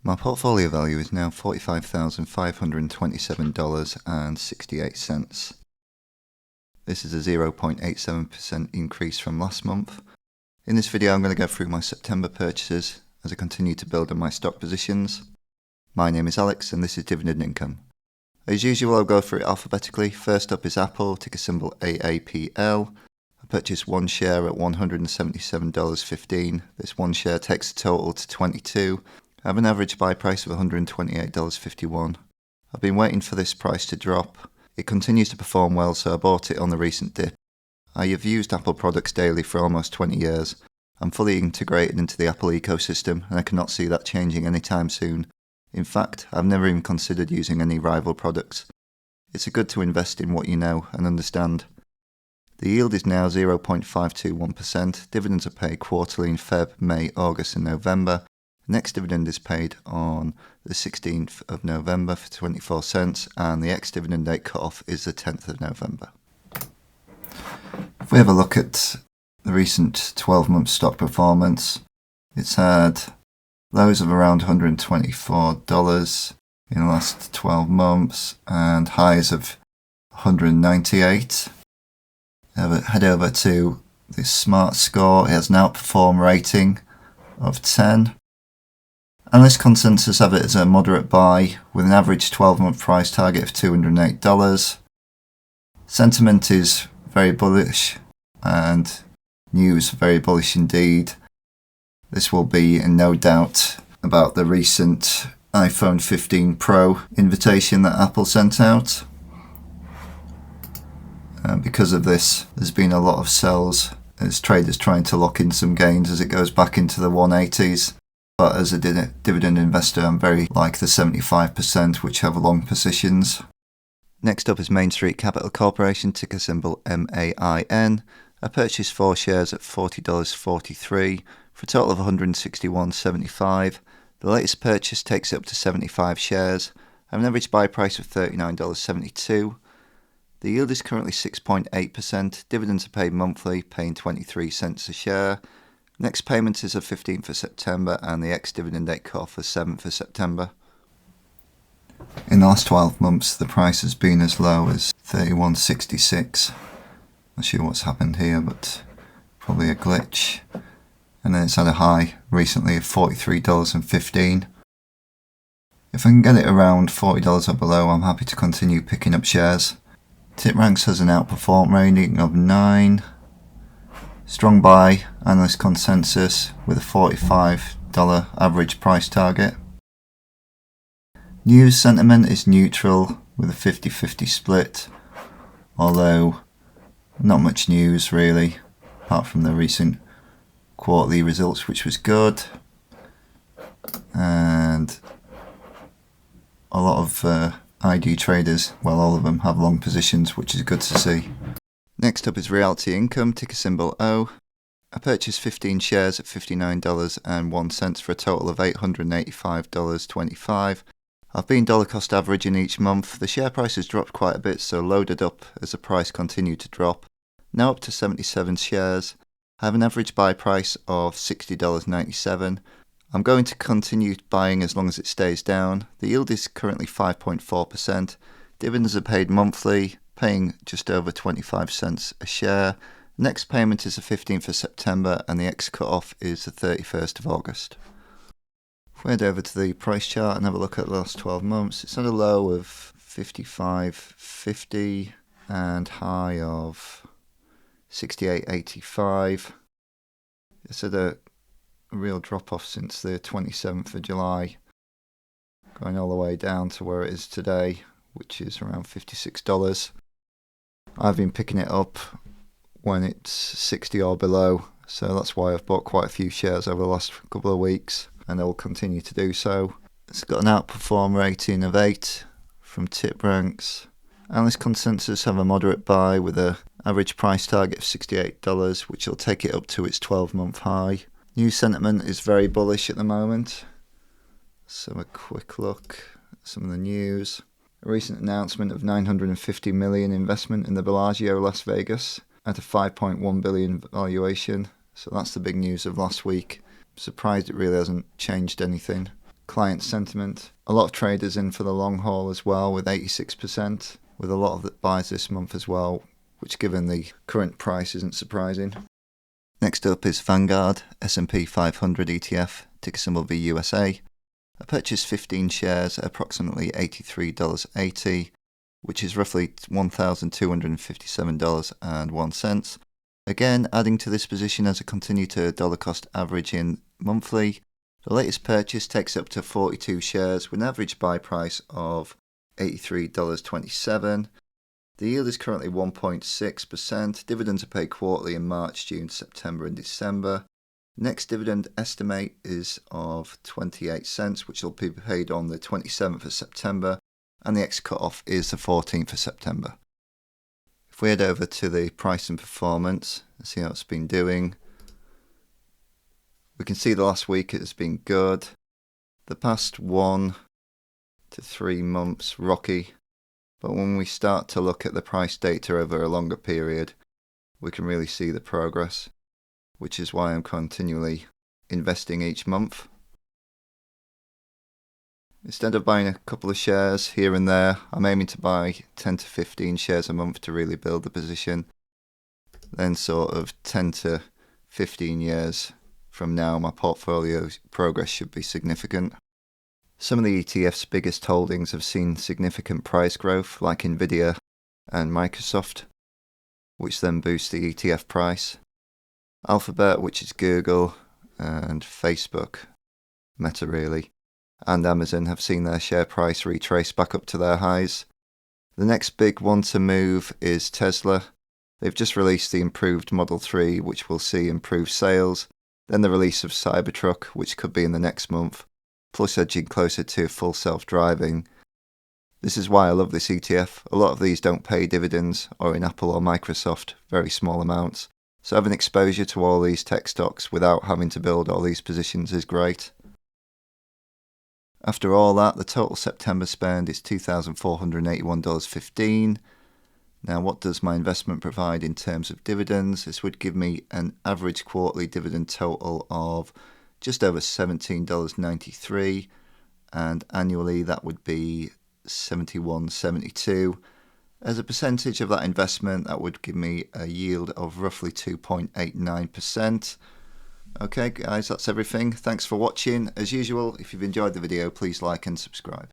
My portfolio value is now $45,527.68. This is a 0.87% increase from last month. In this video I'm going to go through my September purchases as I continue to build on my stock positions. My name is Alex and this is Dividend Income. As usual, I'll go through it alphabetically. First up is Apple, ticker symbol AAPL. I purchased one share at $177.15. This one share takes the total to 22. I have an average buy price of $128.51. I've been waiting for this price to drop. It continues to perform well, so I bought it on the recent dip. I have used Apple products daily for almost 20 years. I'm fully integrated into the Apple ecosystem and I cannot see that changing anytime soon. In fact, I've never even considered using any rival products. It's good to invest in what you know and understand. The yield is now 0.521%. Dividends are paid quarterly in Feb, May, August and November. The next dividend is paid on the 16th of November for 24 cents and the ex-dividend date cut-off is the 10th of November. If we have a look at the recent 12-month stock performance, it's had lows of around $124 in the last 12 months and highs of $198. Head over to the Smart Score. It has an outperform rating of 10. Analyst consensus have it as a moderate buy with an average 12-month price target of $208. Sentiment is very bullish and news very bullish indeed. This will be in no doubt about the recent iPhone 15 Pro invitation that Apple sent out. Because of this, there's been a lot of sells as traders trying to lock in some gains as it goes back into the 180s. But as a dividend investor, I'm very like the 75% which have long positions. Next up is Main Street Capital Corporation, ticker symbol MAIN. I purchased 4 shares at $40.43 for a total of $161.75. The latest purchase takes it up to 75 shares. I have an average buy price of $39.72. The yield is currently 6.8%. Dividends are paid monthly, paying 23 cents a share. Next payment is the 15th of September and the ex-dividend date cut-off is 7th of September. In the last 12 months, the price has been as low as $31.66. Not sure what's happened here, but probably a glitch. And then it's had a high recently of $43.15. If I can get it around $40 or below, I'm happy to continue picking up shares. TipRanks has an outperform rating of 9. Strong buy, analyst consensus with a $45 average price target. News sentiment is neutral with a 50-50 split, although not much news really, apart from the recent quarterly results which was good. And a lot of ID traders, well all of them, have long positions, which is good to see. Next up is Realty Income, ticker symbol O. I purchased 15 shares at $59.01 for a total of $885.25. I've been dollar cost averaging each month. The share price has dropped quite a bit, so loaded up as the price continued to drop. Now up to 77 shares. I have an average buy price of $60.97. I'm going to continue buying as long as it stays down. The yield is currently 5.4%. Dividends are paid monthly, paying just over 25 cents a share. Next payment is the 15th of September and the ex cut-off is the 31st of August. If we head over to the price chart and have a look at the last 12 months, it's at a low of 55.50 and high of 68.85. It's had a real drop-off since the 27th of July, going all the way down to where it is today, which is around $56. I've been picking it up when it's 60 or below, so that's why I've bought quite a few shares over the last couple of weeks, and I will continue to do so. It's got an outperform rating of 8 from TipRanks. Analyst consensus have a moderate buy with an average price target of $68, which will take it up to its 12-month high. News sentiment is very bullish at the moment. Let's have a quick look at some of the news. A recent announcement of $950 million investment in the Bellagio Las Vegas at a $5.1 billion valuation. So that's the big news of last week. I'm surprised it really hasn't changed anything. client sentiment. A lot of traders in for the long haul as well, with 86%, with a lot of the buys this month as well, which given the current price isn't surprising. Next up is Vanguard S&P 500 ETF, ticker symbol VUSA. I purchased 15 shares at approximately $83.80, which is roughly $1,257.01. Again, adding to this position as I continue to dollar cost average in monthly. The latest purchase takes up to 42 shares with an average buy price of $83.27. The yield is currently 1.6%. Dividends are paid quarterly in March, June, September and December. Next dividend estimate is of 28 cents, which will be paid on the 27th of September, and the next cut-off is the 14th of September. If we head over to the price and performance and see how it's been doing, we can see the last week it has been good. The past 1 to 3 months, rocky. But when we start to look at the price data over a longer period, we can really see the progress, which is why I'm continually investing each month. Instead of buying a couple of shares here and there, I'm aiming to buy 10 to 15 shares a month to really build the position. Then sort of 10 to 15 years from now, my portfolio progress should be significant. Some of the ETF's biggest holdings have seen significant price growth, like Nvidia and Microsoft, which then boosts the ETF price. Alphabet, which is Google, and Facebook, Meta really, and Amazon have seen their share price retrace back up to their highs. The next big one to move is Tesla. They've just released the improved Model 3, which will see improved sales, then the release of Cybertruck, which could be in the next month, plus edging closer to full self-driving. This is why I love this ETF. A lot of these don't pay dividends, or in Apple or Microsoft, very small amounts. So having exposure to all these tech stocks without having to build all these positions is great. After all that, the total September spend is $2,481.15. Now, what does my investment provide in terms of dividends? This would give me an average quarterly dividend total of just over $17.93, and annually that would be $71.72. As a percentage of that investment, that would give me a yield of roughly 2.89%. Okay guys, that's everything. Thanks for watching. As usual, if you've enjoyed the video, please like and subscribe.